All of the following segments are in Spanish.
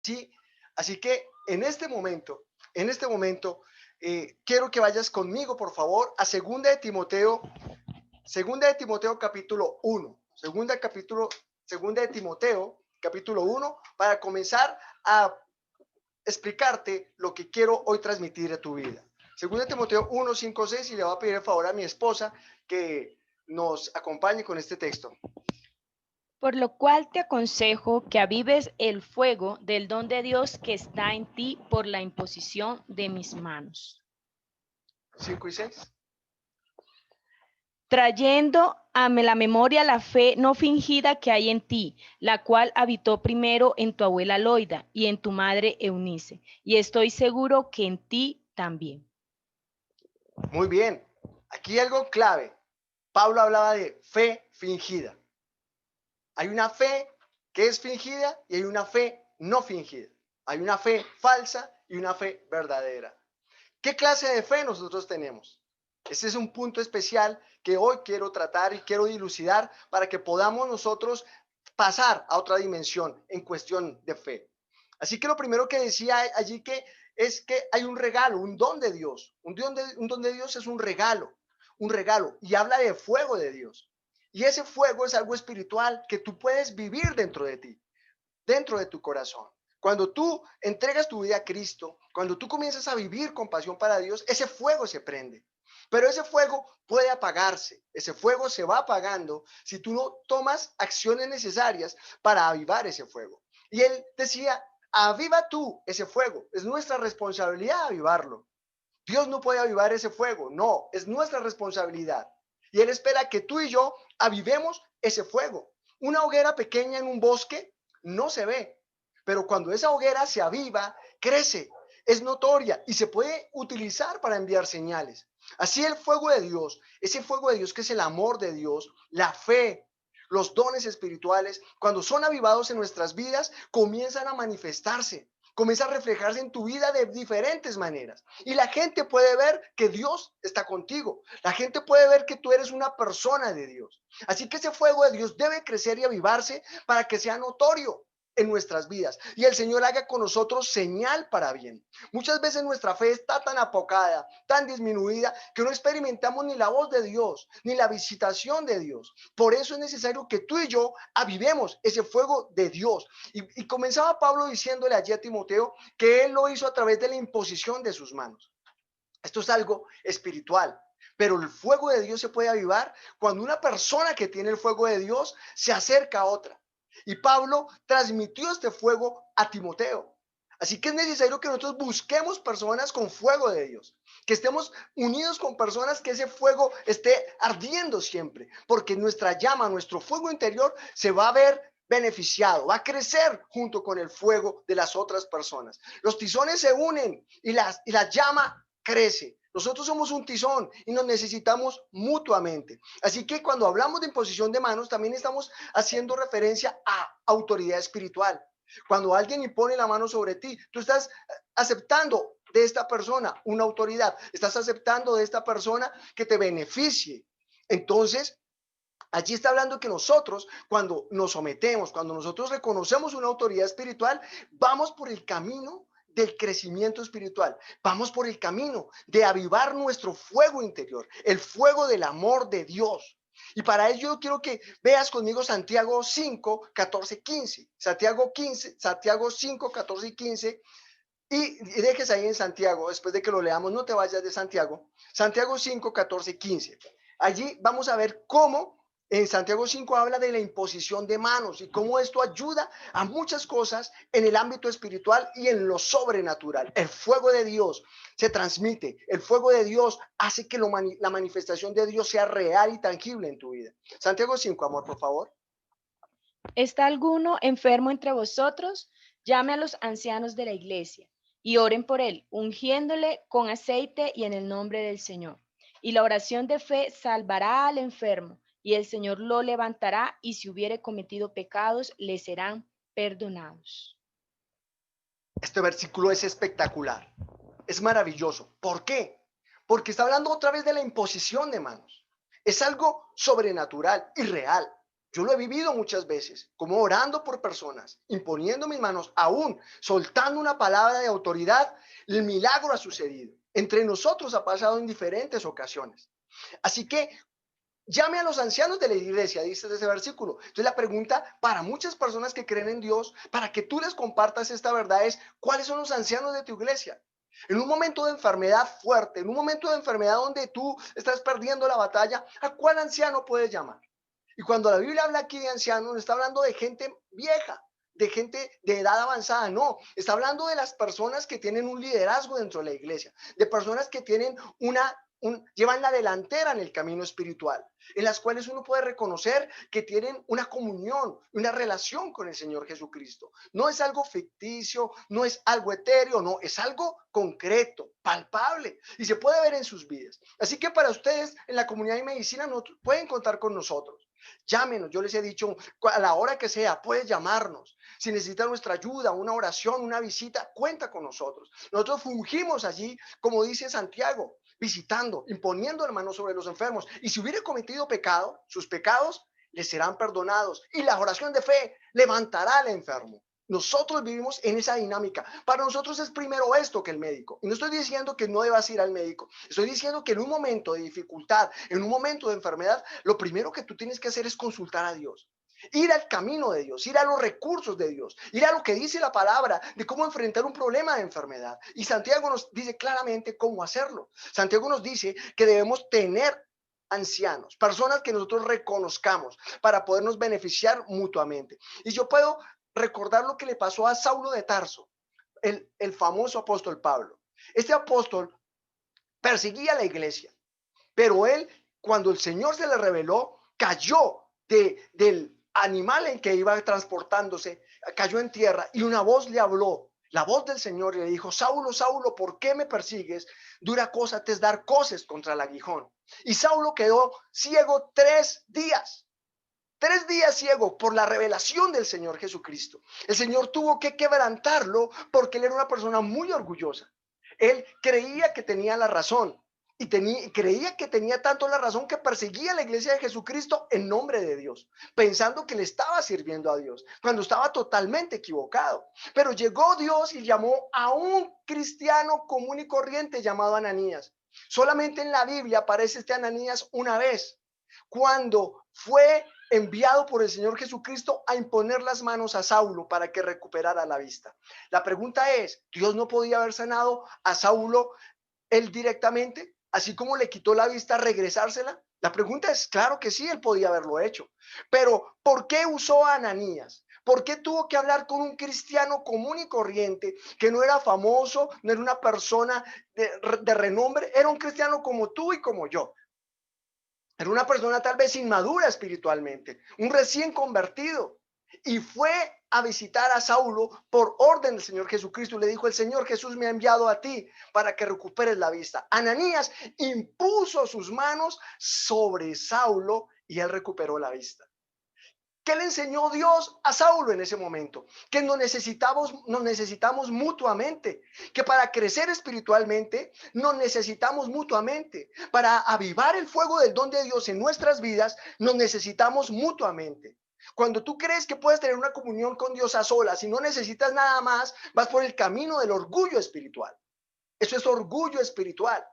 ¿sí? Así que en este momento, quiero que vayas conmigo, por favor, a Segunda de Timoteo capítulo 1. Segunda de Timoteo capítulo 1, para comenzar a explicarte lo que quiero hoy transmitir a tu vida. Segunda de Timoteo 1, 5, 6, y le voy a pedir el favor a mi esposa que nos acompañe con este texto. Por lo cual te aconsejo que avives el fuego del don de Dios que está en ti por la imposición de mis manos, 5 y 6. trayendo a la memoria la fe no fingida que hay en ti, la cual habitó primero en tu abuela Loida y en tu madre Eunice, y estoy seguro que en ti también. Muy bien. Aquí algo clave. Pablo hablaba de fe fingida. Hay una fe que es fingida y hay una fe no fingida. Hay una fe falsa y una fe verdadera. ¿Qué clase de fe nosotros tenemos? Ese es un punto especial que hoy quiero tratar y quiero dilucidar para que podamos nosotros pasar a otra dimensión en cuestión de fe. Así que lo primero que decía allí que es que hay un regalo, un don de Dios. Un don de Dios es un regalo, y habla de fuego de Dios. Y ese fuego es algo espiritual que tú puedes vivir dentro de ti, dentro de tu corazón. Cuando tú entregas tu vida a Cristo, cuando tú comienzas a vivir con pasión para Dios, ese fuego se prende. Pero ese fuego puede apagarse, ese fuego se va apagando si tú no tomas acciones necesarias para avivar ese fuego. Y él decía, aviva tú ese fuego, es nuestra responsabilidad avivarlo. Dios no puede avivar ese fuego, no, es nuestra responsabilidad. Y él espera que tú y yo avivemos ese fuego. Una hoguera pequeña en un bosque no se ve, pero cuando esa hoguera se aviva, crece, es notoria y se puede utilizar para enviar señales. Así el fuego de Dios, ese fuego de Dios que es el amor de Dios, la fe, los dones espirituales, cuando son avivados en nuestras vidas, comienzan a manifestarse, comienza a reflejarse en tu vida de diferentes maneras. Y la gente puede ver que Dios está contigo. La gente puede ver que tú eres una persona de Dios. Así que ese fuego de Dios debe crecer y avivarse para que sea notorio en nuestras vidas y el Señor haga con nosotros señal para bien. Muchas veces nuestra fe está tan apocada, tan disminuida, que no experimentamos ni la voz de Dios, ni la visitación de Dios. Por eso es necesario que tú y yo avivemos ese fuego de Dios. Y comenzaba Pablo diciéndole allí a Timoteo que él lo hizo a través de la imposición de sus manos. Esto es algo espiritual. Pero el fuego de Dios se puede avivar cuando una persona que tiene el fuego de Dios se acerca a otra. Y Pablo transmitió este fuego a Timoteo. Así que es necesario que nosotros busquemos personas con fuego de Dios, que estemos unidos con personas que ese fuego esté ardiendo siempre, porque nuestra llama, nuestro fuego interior se va a ver beneficiado, va a crecer junto con el fuego de las otras personas. Los tizones se unen y la llama crece. Nosotros somos un tizón y nos necesitamos mutuamente. Así que cuando hablamos de imposición de manos, también estamos haciendo referencia a autoridad espiritual. Cuando alguien impone la mano sobre ti, tú estás aceptando de esta persona una autoridad, estás aceptando de esta persona que te beneficie. Entonces, allí está hablando que nosotros, cuando nos sometemos, cuando nosotros reconocemos una autoridad espiritual, vamos por el camino del crecimiento espiritual. Vamos por el camino de avivar nuestro fuego interior, el fuego del amor de Dios. Y para ello yo quiero que veas conmigo Santiago 5, 14, 15. Santiago 5, 14 y 15. Y dejes ahí en Santiago, después de que lo leamos, no te vayas de Santiago. Santiago 5, 14, 15. Allí vamos a ver cómo en Santiago 5 habla de la imposición de manos y cómo esto ayuda a muchas cosas en el ámbito espiritual y en lo sobrenatural. El fuego de Dios se transmite, el fuego de Dios hace que la manifestación de Dios sea real y tangible en tu vida. Santiago 5, amor, por favor. ¿Está alguno enfermo entre vosotros? Llame a los ancianos de la iglesia y oren por él, ungiéndole con aceite y en el nombre del Señor. Y la oración de fe salvará al enfermo, y el Señor lo levantará, y si hubiere cometido pecados, le serán perdonados. Este versículo es espectacular, es maravilloso. ¿Por qué? Porque está hablando otra vez de la imposición de manos. Es algo sobrenatural y real. Yo lo he vivido muchas veces, como orando por personas, imponiendo mis manos, aún soltando una palabra de autoridad, el milagro ha sucedido. Entre nosotros ha pasado en diferentes ocasiones. Así que llame a los ancianos de la iglesia, dice ese versículo. Entonces la pregunta para muchas personas que creen en Dios, para que tú les compartas esta verdad es, ¿cuáles son los ancianos de tu iglesia? En un momento de enfermedad fuerte, en un momento de enfermedad donde tú estás perdiendo la batalla, ¿a cuál anciano puedes llamar? Y cuando la Biblia habla aquí de ancianos, no está hablando de gente vieja, de gente de edad avanzada, no, está hablando de las personas que tienen un liderazgo dentro de la iglesia, de personas que tienen llevan la delantera en el camino espiritual, en las cuales uno puede reconocer que tienen una comunión, una relación con el Señor Jesucristo. No es algo ficticio, no es algo etéreo, no, es algo concreto, palpable y se puede ver en sus vidas. Así que para ustedes en la comunidad de medicina no pueden contar con nosotros. Llámenos, yo les he dicho a la hora que sea, puedes llamarnos. Si necesitan nuestra ayuda, una oración, una visita, cuenta con nosotros. Nosotros fungimos allí, como dice Santiago, visitando, imponiendo la mano sobre los enfermos. Y si hubiera cometido pecado, sus pecados les serán perdonados. Y la oración de fe levantará al enfermo. Nosotros vivimos en esa dinámica. Para nosotros es primero esto que el médico. Y no estoy diciendo que no debas ir al médico. Estoy diciendo que en un momento de dificultad, en un momento de enfermedad, lo primero que tú tienes que hacer es consultar a Dios. Ir al camino de Dios, ir a los recursos de Dios, ir a lo que dice la palabra de cómo enfrentar un problema de enfermedad. Y Santiago nos dice claramente cómo hacerlo. Santiago nos dice que debemos tener ancianos, personas que nosotros reconozcamos para podernos beneficiar mutuamente. Y yo puedo recordar lo que le pasó a Saulo de Tarso, el famoso apóstol Pablo. Este apóstol perseguía a la iglesia, pero él, cuando el Señor se le reveló, cayó del animal en que iba transportándose, cayó en tierra y una voz le habló, la voz del Señor, y le dijo: Saulo, Saulo, ¿por qué me persigues? Dura cosa te es dar coces contra el aguijón. Y Saulo quedó ciego 3 días. 3 días ciego por la revelación del Señor Jesucristo. El Señor tuvo que quebrantarlo porque él era una persona muy orgullosa. Él creía que tenía la razón y creía que tenía tanto la razón que perseguía a la iglesia de Jesucristo en nombre de Dios, pensando que le estaba sirviendo a Dios, cuando estaba totalmente equivocado. Pero llegó Dios y llamó a un cristiano común y corriente llamado Ananías. Solamente en la Biblia aparece este Ananías una vez, cuando fue enviado por el Señor Jesucristo a imponer las manos a Saulo para que recuperara la vista. La pregunta es, ¿Dios no podía haber sanado a Saulo él directamente, así como le quitó la vista, regresársela? La pregunta es, claro que sí, él podía haberlo hecho, pero ¿por qué usó a Ananías? ¿Por qué tuvo que hablar con un cristiano común y corriente que no era famoso, no era una persona de renombre, era un cristiano como tú y como yo? Era una persona tal vez inmadura espiritualmente, un recién convertido. Y fue a visitar a Saulo por orden del Señor Jesucristo. Y le dijo: el Señor Jesús me ha enviado a ti para que recuperes la vista. Ananías impuso sus manos sobre Saulo y él recuperó la vista. ¿Qué le enseñó Dios a Saulo en ese momento? Que nos necesitamos mutuamente, que para crecer espiritualmente nos necesitamos mutuamente, para avivar el fuego del don de Dios en nuestras vidas nos necesitamos mutuamente. Cuando tú crees que puedes tener una comunión con Dios a solas y no necesitas nada más, vas por el camino del orgullo espiritual. Eso es orgullo espiritual.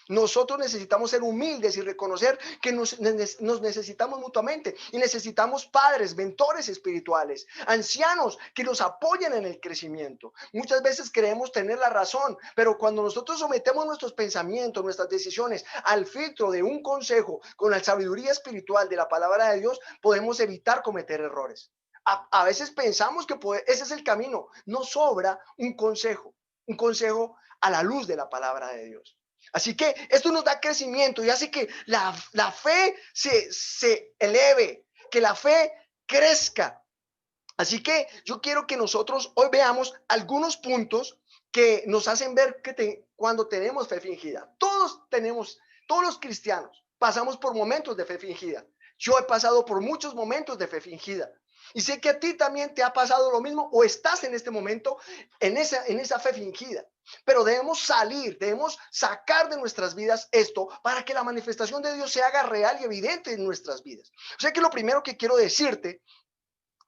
Nosotros necesitamos ser humildes y reconocer que nos necesitamos mutuamente y necesitamos padres, mentores espirituales, ancianos que nos apoyen en el crecimiento. Muchas veces creemos tener la razón, pero cuando nosotros sometemos nuestros pensamientos, nuestras decisiones al filtro de un consejo con la sabiduría espiritual de la palabra de Dios, podemos evitar cometer errores. A veces pensamos que ese es el camino. No sobra un consejo a la luz de la palabra de Dios. Así que esto nos da crecimiento y hace que la fe se eleve, que la fe crezca. Así que yo quiero que nosotros hoy veamos algunos puntos que nos hacen ver que cuando tenemos fe fingida. Todos los cristianos pasamos por momentos de fe fingida. Yo he pasado por muchos momentos de fe fingida. Y sé que a ti también te ha pasado lo mismo o estás en este momento en esa fe fingida. Pero debemos salir, debemos sacar de nuestras vidas esto para que la manifestación de Dios se haga real y evidente en nuestras vidas. O sea que lo primero que quiero decirte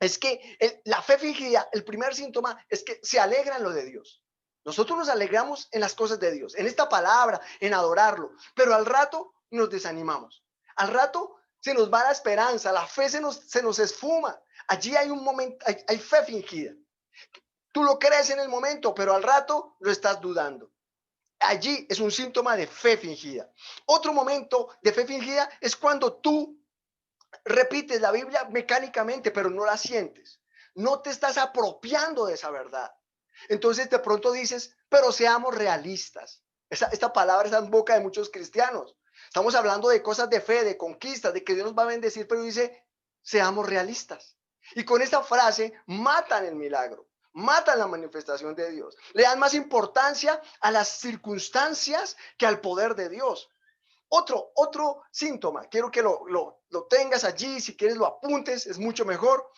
es que la fe fingida, el primer síntoma es que se alegra en lo de Dios. Nosotros nos alegramos en las cosas de Dios, en esta palabra, en adorarlo, pero al rato nos desanimamos. Al rato se nos va la esperanza, la fe se nos esfuma. Allí hay un momento, hay fe fingida. Tú lo crees en el momento, pero al rato lo estás dudando. Allí es un síntoma de fe fingida. Otro momento de fe fingida es cuando tú repites la Biblia mecánicamente, pero no la sientes. No te estás apropiando de esa verdad. Entonces de pronto dices, pero seamos realistas. Esta palabra está en boca de muchos cristianos. Estamos hablando de cosas de fe, de conquistas, de que Dios nos va a bendecir, pero dice, seamos realistas. Y con esta frase matan el milagro, matan la manifestación de Dios. Le dan más importancia a las circunstancias que al poder de Dios. Otro síntoma, quiero que lo tengas allí, si quieres lo apuntes, es mucho mejor.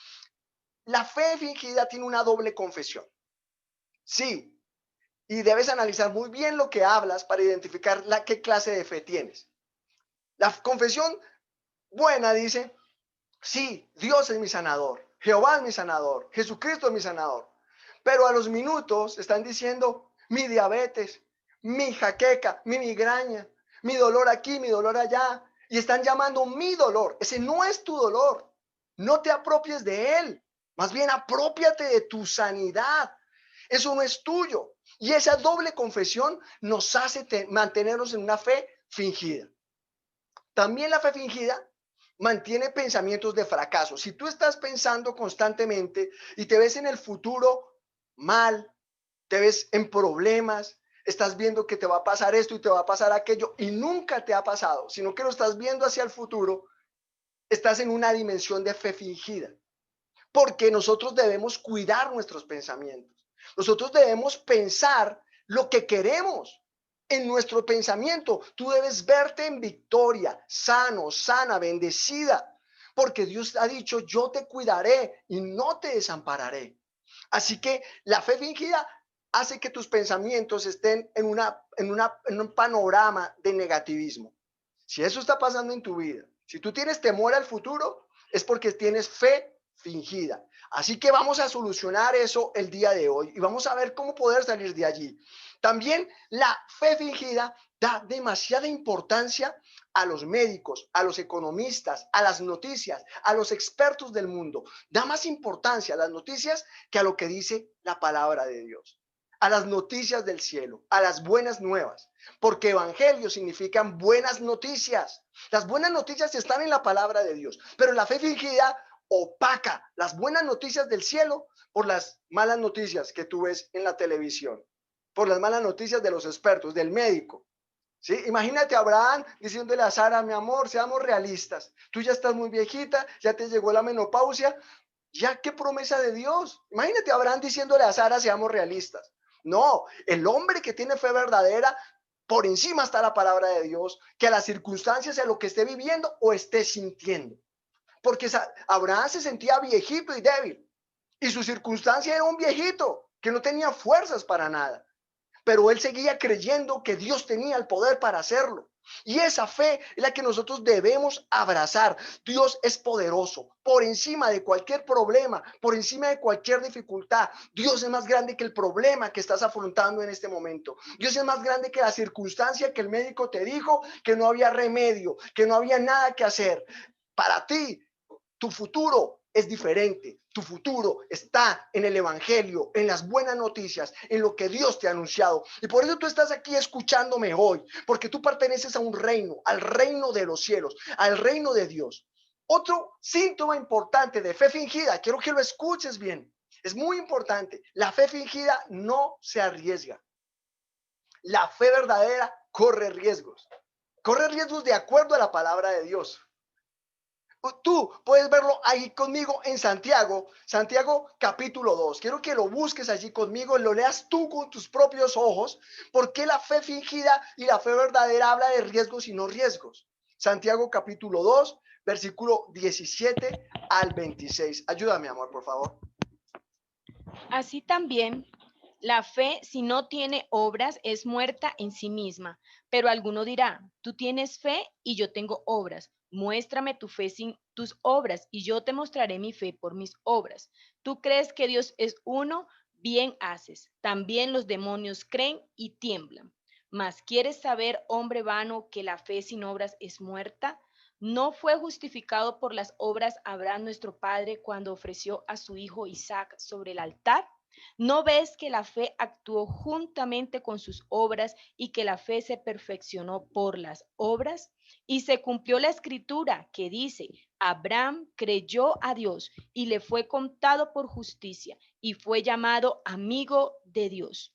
La fe fingida tiene una doble confesión. Sí, y debes analizar muy bien lo que hablas para identificar qué clase de fe tienes. La confesión buena dice, sí, Dios es mi sanador, Jehová es mi sanador, Jesucristo es mi sanador. Pero a los minutos están diciendo, mi diabetes, mi jaqueca, mi migraña, mi dolor aquí, mi dolor allá. Y están llamando mi dolor. Ese no es tu dolor. No te apropies de él. Más bien apropiate de tu sanidad. Eso no es tuyo. Y esa doble confesión nos hace mantenernos en una fe fingida. También la fe fingida mantiene pensamientos de fracaso. Si tú estás pensando constantemente y te ves en el futuro mal, te ves en problemas, estás viendo que te va a pasar esto y te va a pasar aquello y nunca te ha pasado, sino que lo estás viendo hacia el futuro, estás en una dimensión de fe fingida. Porque nosotros debemos cuidar nuestros pensamientos. Nosotros debemos pensar lo que queremos. En nuestro pensamiento, tú debes verte en victoria, sano, sana, bendecida, porque Dios ha dicho, yo te cuidaré y no te desampararé. Así que la fe fingida hace que tus pensamientos estén en un panorama de negativismo. Si eso está pasando en tu vida, si tú tienes temor al futuro, es porque tienes fe fingida. Así que vamos a solucionar eso el día de hoy y vamos a ver cómo poder salir de allí. También la fe fingida da demasiada importancia a los médicos, a los economistas, a las noticias, a los expertos del mundo. Da más importancia a las noticias que a lo que dice la palabra de Dios, a las noticias del cielo, a las buenas nuevas, porque evangelio significan buenas noticias. Las buenas noticias están en la palabra de Dios, pero la fe fingida opaca las buenas noticias del cielo por las malas noticias que tú ves en la televisión, por las malas noticias de los expertos, del médico. ¿Sí? Imagínate a Abraham diciéndole a Sara, mi amor, seamos realistas. Tú ya estás muy viejita, ya te llegó la menopausia. ¿Ya qué promesa de Dios? Imagínate a Abraham diciéndole a Sara, seamos realistas. No, el hombre que tiene fe verdadera, por encima está la palabra de Dios, que a las circunstancias, a lo que esté viviendo o esté sintiendo. Porque Abraham se sentía viejito y débil. Y su circunstancia era un viejito que no tenía fuerzas para nada. Pero él seguía creyendo que Dios tenía el poder para hacerlo. Y esa fe es la que nosotros debemos abrazar. Dios es poderoso por encima de cualquier problema, por encima de cualquier dificultad. Dios es más grande que el problema que estás afrontando en este momento. Dios es más grande que la circunstancia que el médico te dijo que no había remedio, que no había nada que hacer. Para ti, tu futuro es diferente. Tu futuro está en el evangelio, en las buenas noticias, en lo que Dios te ha anunciado. Y por eso tú estás aquí escuchándome hoy, porque tú perteneces a un reino, al reino de los cielos, al reino de Dios. Otro síntoma importante de fe fingida, quiero que lo escuches bien, es muy importante. La fe fingida no se arriesga. La fe verdadera corre riesgos. Corre riesgos de acuerdo a la palabra de Dios. Tú puedes verlo ahí conmigo en Santiago, Santiago capítulo 2. Quiero que lo busques allí conmigo, lo leas tú con tus propios ojos, porque la fe fingida y la fe verdadera habla de riesgos y no riesgos. Santiago capítulo 2, versículo 17 al 26. Ayúdame, amor, por favor. Así también, La fe, si no tiene obras, es muerta en sí misma. Pero alguno dirá, tú tienes fe y yo tengo obras. Muéstrame tu fe sin tus obras y yo te mostraré mi fe por mis obras. Tú crees que Dios es uno, bien haces. También los demonios creen y tiemblan. Mas ¿quieres saber, hombre vano, que la fe sin obras es muerta? ¿No fue justificado por las obras Abraham nuestro padre cuando ofreció a su hijo Isaac sobre el altar? ¿No ves que la fe actuó juntamente con sus obras y que la fe se perfeccionó por las obras? Y se cumplió la escritura que dice, Abraham creyó a Dios y le fue contado por justicia y fue llamado amigo de Dios.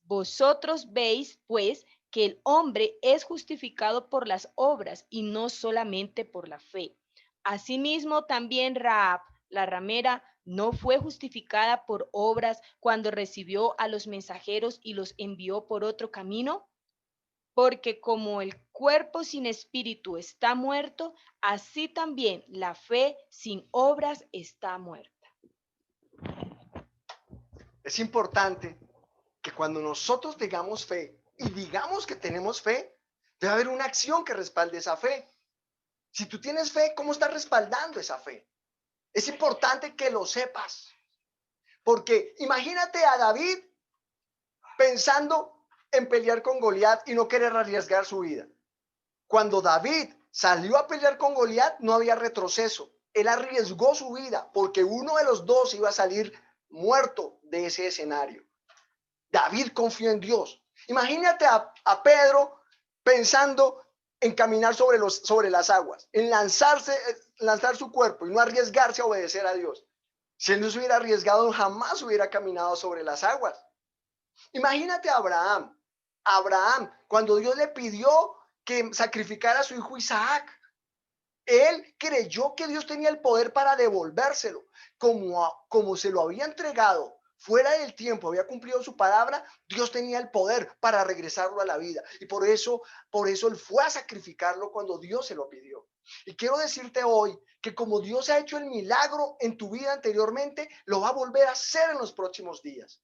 Vosotros veis, pues, que el hombre es justificado por las obras y no solamente por la fe. Asimismo, también Rahab, la ramera, no fue justificada por obras cuando recibió a los mensajeros y los envió por otro camino, porque como el cuerpo sin espíritu está muerto, así también la fe sin obras está muerta. Es importante que cuando nosotros tengamos fe y digamos que tenemos fe, debe haber una acción que respalde esa fe. Si tú tienes fe, ¿cómo estás respaldando esa fe? Es importante que lo sepas. Porque imagínate a David pensando en pelear con Goliat y no querer arriesgar su vida. Cuando David salió a pelear con Goliat, no había retroceso. Él arriesgó su vida porque uno de los dos iba a salir muerto de ese escenario. David confió en Dios. Imagínate a Pedro pensando en caminar sobre las aguas, en lanzar su cuerpo y no arriesgarse a obedecer a Dios. Si él no se hubiera arriesgado, jamás hubiera caminado sobre las aguas. Imagínate a Abraham. Abraham, cuando Dios le pidió que sacrificara a su hijo Isaac, él creyó que Dios tenía el poder para devolvérselo, como se lo había entregado fuera del tiempo, había cumplido su palabra, Dios tenía el poder para regresarlo a la vida. Y por eso él fue a sacrificarlo cuando Dios se lo pidió. Y quiero decirte hoy que como Dios ha hecho el milagro en tu vida anteriormente, lo va a volver a hacer en los próximos días.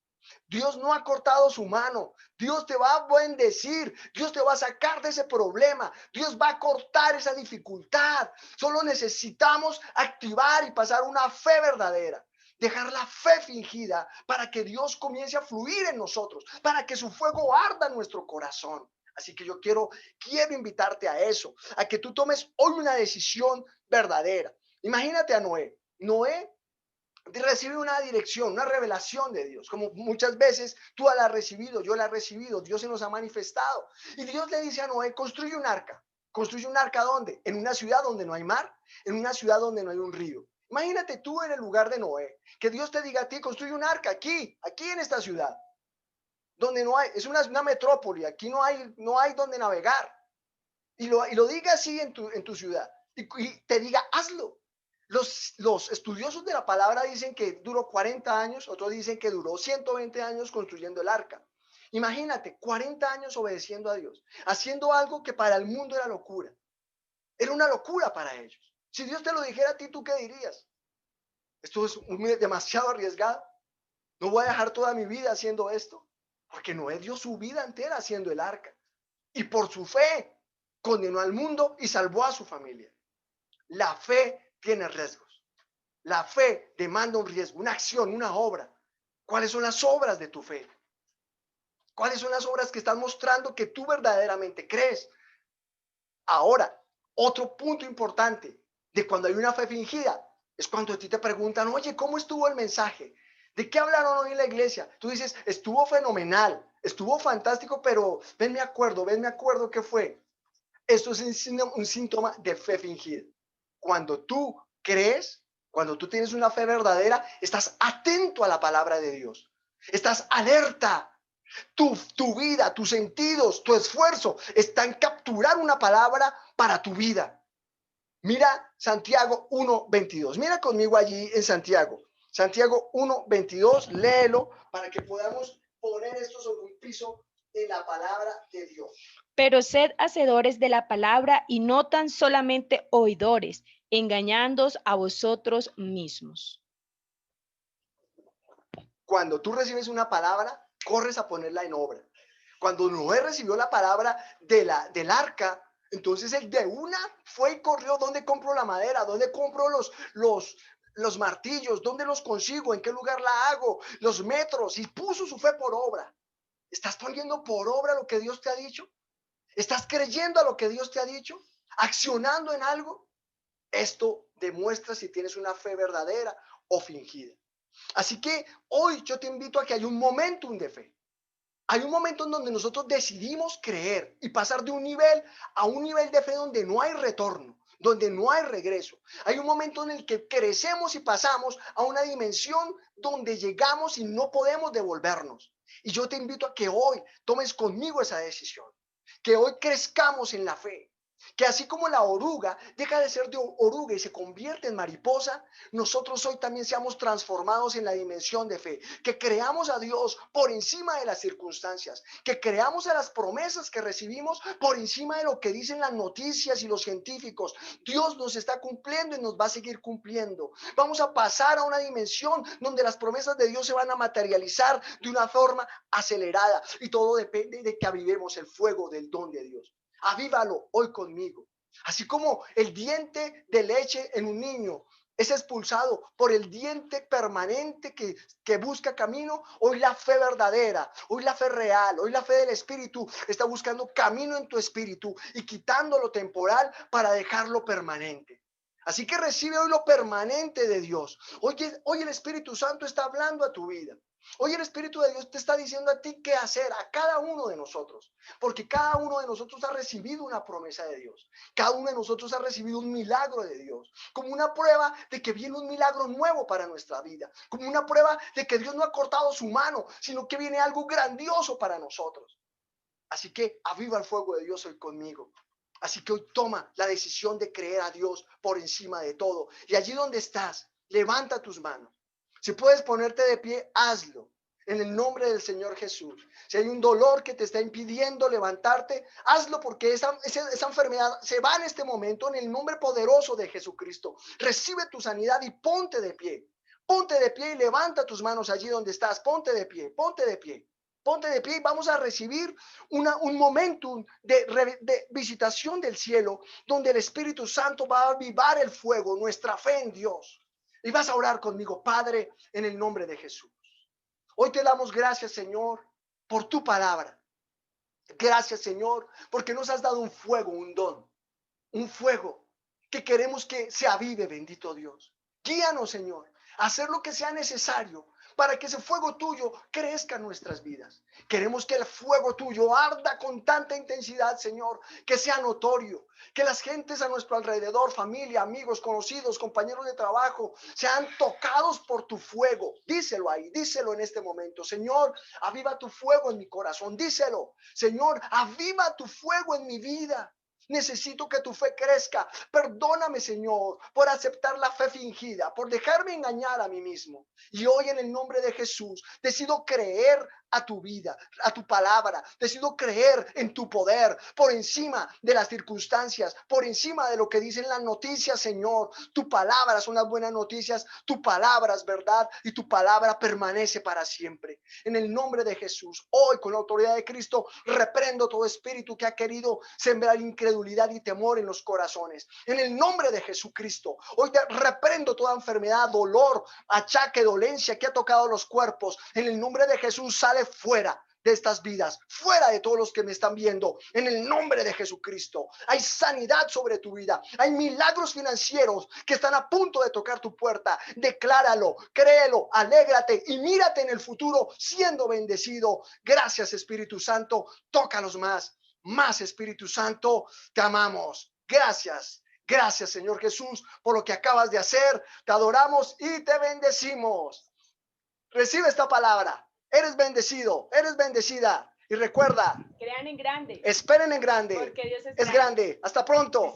Dios no ha cortado su mano. Dios te va a bendecir. Dios te va a sacar de ese problema. Dios va a cortar esa dificultad. Solo necesitamos activar y pasar una fe verdadera. Dejar la fe fingida para que Dios comience a fluir en nosotros, para que su fuego arda en nuestro corazón. Así que yo quiero invitarte a eso, a que tú tomes hoy una decisión verdadera. Imagínate a Noé. Noé recibe una dirección, una revelación de Dios, como muchas veces tú la has recibido, yo la he recibido, Dios se nos ha manifestado. Y Dios le dice a Noé, construye un arca. ¿Construye un arca dónde? En una ciudad donde no hay mar, en una ciudad donde no hay un río. Imagínate tú en el lugar de Noé, que Dios te diga a ti, construye un arca aquí en esta ciudad, donde no hay, es una metrópoli, aquí no hay donde navegar. Y lo diga así en tu ciudad, y te diga, hazlo. Los estudiosos de la palabra dicen que duró 40 años, otros dicen que duró 120 años construyendo el arca. Imagínate, 40 años obedeciendo a Dios, haciendo algo que para el mundo era locura. Era una locura para ellos. Si Dios te lo dijera a ti, ¿tú qué dirías? Esto es demasiado arriesgado. No voy a dejar toda mi vida haciendo esto, porque Noé dio su vida entera haciendo el arca. Y por su fe condenó al mundo y salvó a su familia. La fe tiene riesgos. La fe demanda un riesgo, una acción, una obra. ¿Cuáles son las obras de tu fe? ¿Cuáles son las obras que están mostrando que tú verdaderamente crees? Ahora, otro punto importante de cuando hay una fe fingida es cuando a ti te preguntan, oye, ¿cómo estuvo el mensaje? ¿De qué hablaron hoy en la iglesia? Tú dices, estuvo fenomenal, estuvo fantástico, pero ven, me acuerdo qué fue. Esto es un síntoma de fe fingida. Cuando tú crees, cuando tú tienes una fe verdadera, estás atento a la palabra de Dios. Estás alerta. Tu vida, tus sentidos, tu esfuerzo está en capturar una palabra para tu vida. Mira Santiago 1:22. Mira conmigo allí en Santiago. Santiago 1:22, léelo para que podamos poner esto sobre un piso de la palabra de Dios. Pero sed hacedores de la palabra y no tan solamente oidores, engañándoos a vosotros mismos. Cuando tú recibes una palabra, corres a ponerla en obra. Cuando Noé recibió la palabra del arca, entonces él de una fue y corrió. ¿Dónde compro la madera? ¿Dónde compro los martillos? ¿Dónde los consigo? ¿En qué lugar la hago? Los metros. Y puso su fe por obra. ¿Estás poniendo por obra lo que Dios te ha dicho? ¿Estás creyendo a lo que Dios te ha dicho? ¿Accionando en algo? Esto demuestra si tienes una fe verdadera o fingida. Así que hoy yo te invito a que haya un momentum de fe. Hay un momento en donde nosotros decidimos creer y pasar de un nivel a un nivel de fe donde no hay retorno, donde no hay regreso. Hay un momento en el que crecemos y pasamos a una dimensión donde llegamos y no podemos devolvernos. Y yo te invito a que hoy tomes conmigo esa decisión, que hoy crezcamos en la fe. Que así como la oruga deja de ser de oruga y se convierte en mariposa, nosotros hoy también seamos transformados en la dimensión de fe, que creamos a Dios por encima de las circunstancias, que creamos a las promesas que recibimos por encima de lo que dicen las noticias y los científicos. Dios nos está cumpliendo y nos va a seguir cumpliendo. Vamos a pasar a una dimensión donde las promesas de Dios se van a materializar de una forma acelerada, y todo depende de que avivemos el fuego del don de Dios. Avívalo hoy conmigo. Así como el diente de leche en un niño es expulsado por el diente permanente que busca camino, hoy la fe verdadera, hoy la fe real, hoy la fe del Espíritu está buscando camino en tu espíritu y quitando lo temporal para dejarlo permanente. Así que recibe hoy lo permanente de Dios. Hoy el Espíritu Santo está hablando a tu vida. Hoy el Espíritu de Dios te está diciendo a ti qué hacer, a cada uno de nosotros, porque cada uno de nosotros ha recibido una promesa de Dios. Cada uno de nosotros ha recibido un milagro de Dios, como una prueba de que viene un milagro nuevo para nuestra vida, como una prueba de que Dios no ha cortado su mano, sino que viene algo grandioso para nosotros. Así que aviva el fuego de Dios hoy conmigo. Así que hoy toma la decisión de creer a Dios por encima de todo. Y allí donde estás, levanta tus manos. Si puedes ponerte de pie, hazlo. En el nombre del Señor Jesús. Si hay un dolor que te está impidiendo levantarte, hazlo, porque esa enfermedad se va en este momento en el nombre poderoso de Jesucristo. Recibe tu sanidad y ponte de pie. Ponte de pie y levanta tus manos allí donde estás. Ponte de pie, ponte de pie. Ponte de pie y vamos a recibir un momento de visitación del cielo, donde el Espíritu Santo va a avivar el fuego, nuestra fe en Dios. Y vas a orar conmigo, Padre, en el nombre de Jesús. Hoy te damos gracias, Señor, por tu palabra. Gracias, Señor, porque nos has dado un fuego, un don, un fuego que queremos que se avive, bendito Dios. Guíanos, Señor, a hacer lo que sea necesario para que ese fuego tuyo crezca en nuestras vidas. Queremos que el fuego tuyo arda con tanta intensidad, Señor, que sea notorio, que las gentes a nuestro alrededor, familia, amigos, conocidos, compañeros de trabajo, sean tocados por tu fuego. Díselo ahí, díselo en este momento. Señor, aviva tu fuego en mi corazón. Díselo, Señor, aviva tu fuego en mi vida. Necesito que tu fe crezca. Perdóname, Señor, por aceptar la fe fingida, por dejarme engañar a mí mismo. Y hoy, en el nombre de Jesús, decido creer a tu vida, a tu palabra. Decido creer en tu poder por encima de las circunstancias, por encima de lo que dicen las noticias, Señor. Tu palabra son las buenas noticias, tu palabra es verdad y tu palabra permanece para siempre. En el nombre de Jesús, hoy, con la autoridad de Cristo, reprendo todo espíritu que ha querido sembrar incredulidad y temor en los corazones. En el nombre de Jesucristo, hoy te reprendo toda enfermedad, dolor, achaque, dolencia que ha tocado los cuerpos. En el nombre de Jesús, sale fuera de estas vidas, fuera de todos los que me están viendo. En el nombre de Jesucristo, hay sanidad sobre tu vida, hay milagros financieros que están a punto de tocar tu puerta. Decláralo, créelo, alégrate y mírate en el futuro siendo bendecido. Gracias, Espíritu Santo. Tócalos más, Espíritu Santo. Te amamos. Gracias. Gracias, Señor Jesús, por lo que acabas de hacer. Te adoramos y te bendecimos. Recibe esta palabra. Eres bendecido, eres bendecida. Y recuerda, Crean en grande. Esperen en grande. Porque Dios es grande. Hasta pronto.